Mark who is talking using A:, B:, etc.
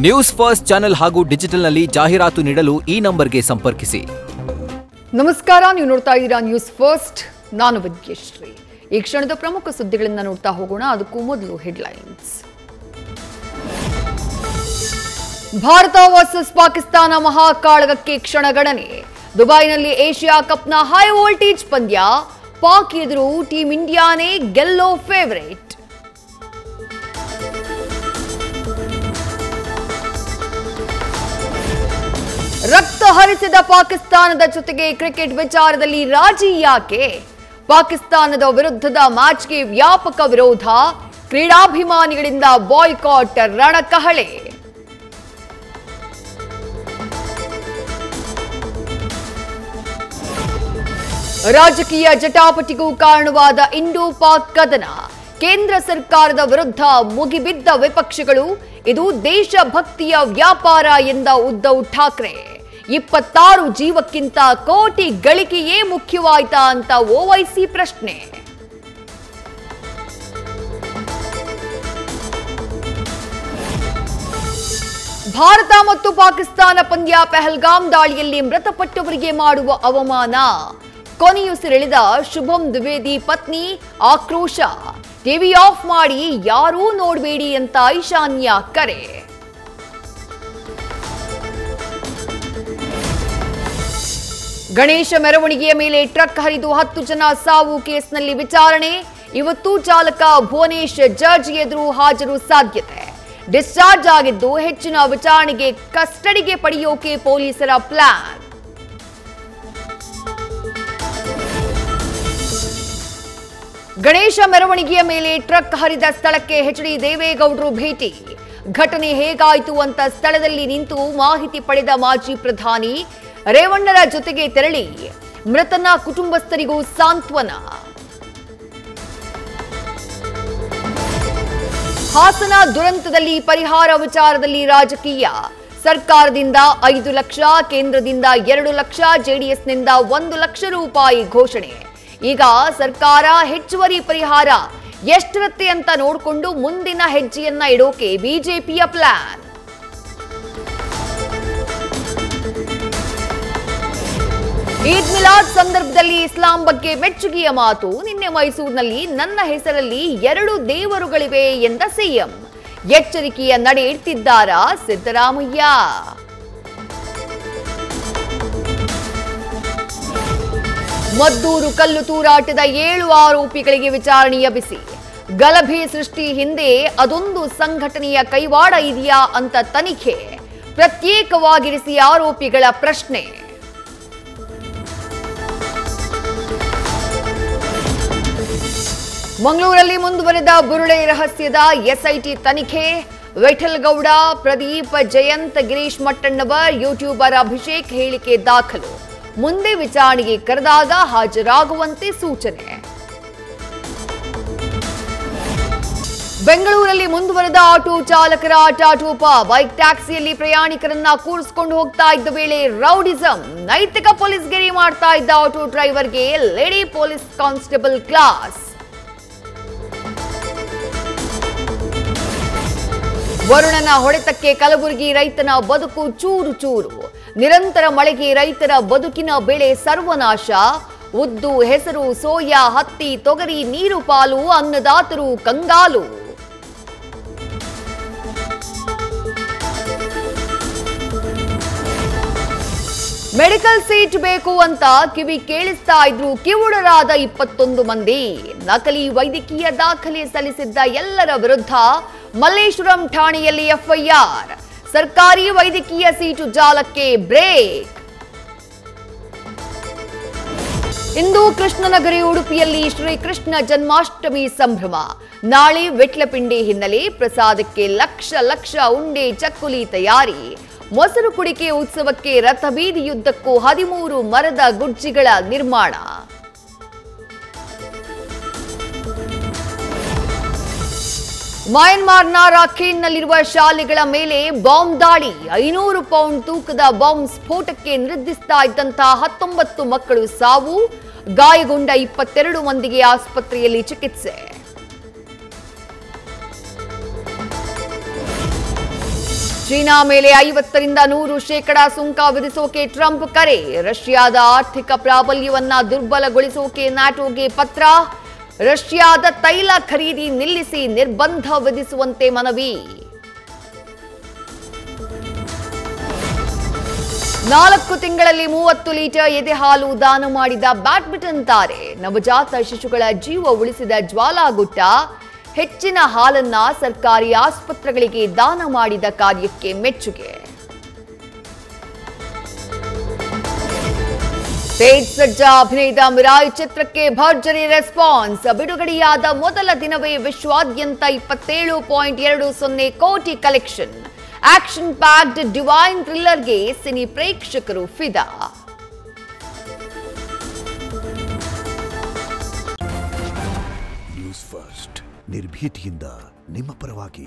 A: News first channel ಹಾಗೂ ಡಿಜಿಟಲ್ನಲ್ಲಿ ಜಾಹೀರಾತು ನೀಡಲು ಈ ನಂಬರ್ಗೆ ಸಂಪರ್ಕಿಸಿ.
B: ನಮಸ್ಕಾರ, ನೀವು ನೋಡ್ತಾ ಇದ್ದೀರಾ ನ್ಯೂಸ್ ಫಸ್ಟ್. ನಾನು ವಿದ್ಯಶ್ರೀ. ಈ ಕ್ಷಣದ ಪ್ರಮುಖ ಸುದ್ದಿಗಳನ್ನು ನೋಡ್ತಾ ಹೋಗೋಣ. ಅದಕ್ಕೂ ಮೊದಲು ಹೆಡ್ಲೈನ್ಸ್. ಭಾರತ ವರ್ಸಸ್ ಪಾಕಿಸ್ತಾನ ಮಹಾಕಾಳಗಕ್ಕೆ ಕ್ಷಣಗಣನೆ. ದುಬೈನಲ್ಲಿ ಏಷ್ಯಾ ಕಪ್ನ ಹೈ ವೋಲ್ಟೇಜ್ ಪಂದ್ಯ. ಪಾಕ್ ಎದುರು ಟೀಂ ಇಂಡಿಯಾನೇ ಗೆಲ್ಲೋ ಫೇವರೇಟ್. ರಕ್ತ ಹರಿಸಿದ ಪಾಕಿಸ್ತಾನದ ಜೊತೆಗೆ ಕ್ರಿಕೆಟ್ ವಿಚಾರದಲ್ಲಿ ರಾಜಿ ಯಾಕೆ? ಪಾಕಿಸ್ತಾನದ ವಿರುದ್ಧದ ಮ್ಯಾಚ್ಗೆ ವ್ಯಾಪಕ ವಿರೋಧ. ಕ್ರೀಡಾಭಿಮಾನಿಗಳಿಂದ ಬಾಯ್ಕಾಟ್ ರಣಕಹಳೆ. ರಾಜಕೀಯ ಜಟಾಪಟಿಗೂ ಕಾರಣವಾದ ಇಂಡೋ ಪಾಕ್ ಕದನ. ಕೇಂದ್ರ ಸರ್ಕಾರದ ವಿರುದ್ಧ ಮುಗಿಬಿದ್ದ ವಿಪಕ್ಷಗಳು. ಇದು ದೇಶಭಕ್ತಿಯ ವ್ಯಾಪಾರ ಎಂದ ಉದ್ಧವ್ ಠಾಕ್ರೆ. 26 ಜೀವಕ್ಕಿಂತ ಕೋಟಿ ಗಳಿಕೆಯೇ ಮುಖ್ಯವಾಯ್ತಾ ಅಂತ ಓವೈಸಿ ಪ್ರಶ್ನೆ. ಭಾರತ ಮತ್ತು ಪಾಕಿಸ್ತಾನ ಪಂದ್ಯ. ಪಹಲ್ಗಾಮ್ ದಾಳಿಯಲ್ಲಿ ಮೃತಪಟ್ಟವರಿಗೆ ಮಾಡುವ ಅವಮಾನ. ಕೊನೆಯುಸಿರೆಳೆದ ಶುಭಂ ದ್ವಿವೇದಿ ಪತ್ನಿ ಆಕ್ರೋಶ. ಟಿವಿ ಆಫ್ ಮಾಡಿ ಯಾರೂ ನೋಡಬೇಡಿ ಅಂತ ಈಶಾನ್ಯ ಕರೆ. ಗಣೇಶ ಮೆರವಣಿಗೆಯ ಮೇಲೆ ಟ್ರಕ್ ಹರಿದು 10 ಜನ ಸಾವು ಕೇಸ್ನಲ್ಲಿ ವಿಚಾರಣೆ. ಇವತ್ತು ಚಾಲಕ ಭುವನೇಶ್ ಜಡ್ಜ್ ಎದುರು ಹಾಜರು ಸಾಧ್ಯತೆ. ಡಿಸ್ಚಾರ್ಜ್ ಆಗಿದ್ದು ಹೆಚ್ಚಿನ ವಿಚಾರಣೆಗೆ ಕಸ್ಟಡಿಗೆ ಪಡೆಯೋಕೆ ಪೊಲೀಸರ ಪ್ಲಾನ್. ಗಣೇಶ ಮೆರವಣಿಗೆಯ ಮೇಲೆ ಟ್ರಕ್ ಹರಿದ ಸ್ಥಳಕ್ಕೆ ಎಚ್.ಡಿ. ದೇವೇಗೌಡರು ಭೇಟಿ. ಘಟನೆ ಹೇಗಾಯಿತು ಅಂತ ಸ್ಥಳದಲ್ಲಿ ನಿಂತು ಮಾಹಿತಿ ಪಡೆದ ಮಾಜಿ ಪ್ರಧಾನಿ ರೇವಣ್ಣರ ಜೊತೆಗೆ ತೆರಳಿ ಮೃತನ ಕುಟುಂಬಸ್ಥರಿಗೂ ಸಾಂತ್ವನ. ಹಾಸನ ದುರಂತದಲ್ಲಿ ಪರಿಹಾರ ವಿಚಾರದಲ್ಲಿ ರಾಜಕೀಯ. ಸರ್ಕಾರದಿಂದ 5 ಲಕ್ಷ, ಕೇಂದ್ರದಿಂದ 2 ಲಕ್ಷ, ಜೆಡಿಎಸ್ನಿಂದ 1 ಲಕ್ಷ ರೂಪಾಯಿ ಘೋಷಣೆ. ಈಗ ಸರ್ಕಾರ ಹೆಚ್ಚುವರಿ ಪರಿಹಾರ ಎಷ್ಟರತ್ತೆ ಅಂತ ನೋಡಿಕೊಂಡು ಮುಂದಿನ ಹೆಜ್ಜೆಯನ್ನ ಇಡೋಕೆ ಬಿಜೆಪಿಯ ಪ್ಲಾನ್. ಈದ್ ಮಿಲಾದ್ ಸಂದರ್ಭದಲ್ಲಿ ಇಸ್ಲಾಂ ಬಗ್ಗೆ ಮೆಚ್ಚುಗೆಯ ಮಾತು. ನಿನ್ನೆ ಮೈಸೂರಿನಲ್ಲಿ ನನ್ನ ಹೆಸರಲ್ಲಿ 2 ದೇವರುಗಳಿವೆ ಎಂದ ಸಿಎಂ. ಎಚ್ಚರಿಕೆಯ ನಡೆ ಇಡ್ತಿದ್ದಾರಾ ಸಿದ್ದರಾಮಯ್ಯ? ಮದ್ದೂರು ಕಲ್ಲು ತೂರಾಟದ 7 ಆರೋಪಿಗಳಿಗೆ ವಿಚಾರಣೆಯ ಬಿಸಿ. ಗಲಭೆ ಸೃಷ್ಟಿ ಹಿಂದೆ ಅದೊಂದು ಸಂಘಟನೆಯ ಕೈವಾಡ ಇದೆಯಾ ಅಂತ ತನಿಖೆ. ಪ್ರತ್ಯೇಕವಾಗಿರಿಸಿ ಆರೋಪಿಗಳ ಪ್ರಶ್ನೆ. ಮಂಗಳೂರಲ್ಲಿ ಮುಂದುವರೆದ ಬುರುಡೆ ರಹಸ್ಯದ ಎಸ್ಐಟಿ ತನಿಖೆ. ವಿಠಲ್ ಗೌಡ, ಪ್ರದೀಪ್, ಜಯಂತ್, ಗಿರೀಶ್ ಮಟ್ಟಣ್ಣವರ್, ಯೂಟ್ಯೂಬರ್ ಅಭಿಷೇಕ್ ಹೇಳಿಕೆ ದಾಖಲು. ಮುಂದೆ ವಿಚಾರಣೆಗೆ ಕರೆದಾಗ ಹಾಜರಾಗುವಂತೆ ಸೂಚನೆ. ಬೆಂಗಳೂರಲ್ಲಿ ಮುಂದುವರೆದ ಆಟೋ ಚಾಲಕರ ಆಟಾಟೋಪ. ಬೈಕ್ ಟ್ಯಾಕ್ಸಿಯಲ್ಲಿ ಪ್ರಯಾಣಿಕರನ್ನ ಕೂರಿಸಿಕೊಂಡು ಹೋಗ್ತಾ ಇದ್ದ ವೇಳೆ ರೌಡಿಸಂ. ನೈತಿಕ ಪೊಲೀಸ್ಗಿರಿ ಮಾಡ್ತಾ ಇದ್ದ ಆಟೋ ಡ್ರೈವರ್ಗೆ ಲೇಡಿ ಪೊಲೀಸ್ ಕಾನ್ಸ್ಟೇಬಲ್ ಕ್ಲಾಸ್. ವರುಣನ ಹೊಡೆತಕ್ಕೆ ಕಲಬುರಗಿ ರೈತನ ಬದುಕು ಚೂರು ಚೂರು. ನಿರಂತರ ಮಳೆಗೆ ರೈತರ ಬದುಕಿನ ಬೆಳೆ ಸರ್ವನಾಶ. ಉದ್ದು, ಹೆಸರು, ಸೋಯಾ, ಹತ್ತಿ, ತೊಗರಿ ನೀರು ಪಾಲು. ಅನ್ನದಾತರು ಕಂಗಾಲು. ಮೆಡಿಕಲ್ ಸೀಟ್ ಬೇಕು ಅಂತ ಕಿವಿ ಕೇಳಿಸ್ತಾ ಇದ್ರು ಕಿವುಡರಾದ 21 ಮಂದಿ. ನಕಲಿ ವೈದ್ಯಕೀಯ ದಾಖಲೆ ಸಲ್ಲಿಸಿದ್ದ ಎಲ್ಲರ ವಿರುದ್ಧ ಮಲ್ಲೇಶ್ವರಂ ಠಾಣೆಯಲ್ಲಿ ಎಫ್ಐಆರ್. ಸರ್ಕಾರಿ ವೈದ್ಯಕೀಯ ಸೀಟು ಜಾಲಕ್ಕೆ ಬ್ರೇಕ್. ಇಂದು ಕೃಷ್ಣನಗರಿ ಉಡುಪಿಯಲ್ಲಿ ಶ್ರೀಕೃಷ್ಣ ಜನ್ಮಾಷ್ಟಮಿ ಸಂಭ್ರಮ. ನಾಳೆ ವಿಟ್ಲಪಿಂಡಿ ಹಿನ್ನೆಲೆ ಪ್ರಸಾದಕ್ಕೆ ಲಕ್ಷ ಲಕ್ಷ ಉಂಡೆ ಚಕ್ಕುಲಿ ತಯಾರಿ. ಮೊಸರು ಕುಡಿಕೆ ಉತ್ಸವಕ್ಕೆ ರಥಬೀದಿಯುದ್ದಕ್ಕೂ 13 ಮರದ ಗುಡ್ಜಿಗಳ ನಿರ್ಮಾಣ. ಮಯನ್ಮಾರ್ನ ರಾಖೇನ್ನಲ್ಲಿರುವ ಶಾಲೆಗಳ ಮೇಲೆ ಬಾಂಬ್ ದಾಳಿ. 500 ಪೌಂಡ್ ತೂಕದ ಬಾಂಬ್ ಸ್ಫೋಟಕ್ಕೆ ನಿರ್ದಿಸ್ತಾ ಇದ್ದಂತಹ 19 ಮಕ್ಕಳು ಸಾವು. ಗಾಯಗೊಂಡ 22 ಮಂದಿಗೆ ಆಸ್ಪತ್ರೆಯಲ್ಲಿ ಚಿಕಿತ್ಸೆ. ಚೀನಾ ಮೇಲೆ 50ರಿಂದ 100% ಸುಂಕ ವಿಧಿಸೋಕೆ ಟ್ರಂಪ್ ಕರೆ. ರಷ್ಯಾದ ಆರ್ಥಿಕ ಪ್ರಾಬಲ್ಯವನ್ನ ದುರ್ಬಲಗೊಳಿಸೋಕೆ ನ್ಯಾಟೋಗೆ ಪತ್ರ. ರಷ್ಯಾದ ತೈಲ ಖರೀದಿ ನಿಲ್ಲಿಸಿ ನಿರ್ಬಂಧ ವಿಧಿಸುವಂತೆ ಮನವಿ. 4 ತಿಂಗಳಲ್ಲಿ 30 ಲೀಟರ್ ಎದೆ ಹಾಲು ದಾನ ಮಾಡಿದ ಬ್ಯಾಡ್ಮಿಂಟನ್ ತಾರೆ. ನವಜಾತ ಶಿಶುಗಳ ಜೀವ ಉಳಿಸಿದ ಜ್ವಾಲಾಗುಟ್ಟ ಹೆಚ್ಚಿನ ಹಾಲನ್ನ ಸರ್ಕಾರಿ ಆಸ್ಪತ್ರೆಗಳಿಗೆ ದಾನ ಮಾಡಿದ ಕಾರ್ಯಕ್ಕೆ ಮೆಚ್ಚುಗೆ. ತೇಜ್ ಸರ್ಜಾ ಅಭಿನಯದ ಮಿರಾಯ್ ಚಿತ್ರಕ್ಕೆ ಭರ್ಜರಿ ರೆಸ್ಪಾನ್ಸ್. ಬಿಡುಗಡೆಯಾದ ಮೊದಲ ದಿನವೇ ವಿಶ್ವಾದ್ಯಂತ 27.20 ಕೋಟಿ ಕಲೆಕ್ಷನ್. ಆಕ್ಷನ್ ಪ್ಯಾಕ್ಡ್ ಡಿವೈನ್ ಥ್ರಿಲ್ಲರ್ಗೆ ಸಿನಿ ಪ್ರೇಕ್ಷಕರು ಫಿದಾ.
C: ನ್ಯೂಸ್ ಫಸ್ಟ್ ನಿರ್ಭೀತಿಯಿಂದ ನಿಮ್ಮ ಪರವಾಗಿ.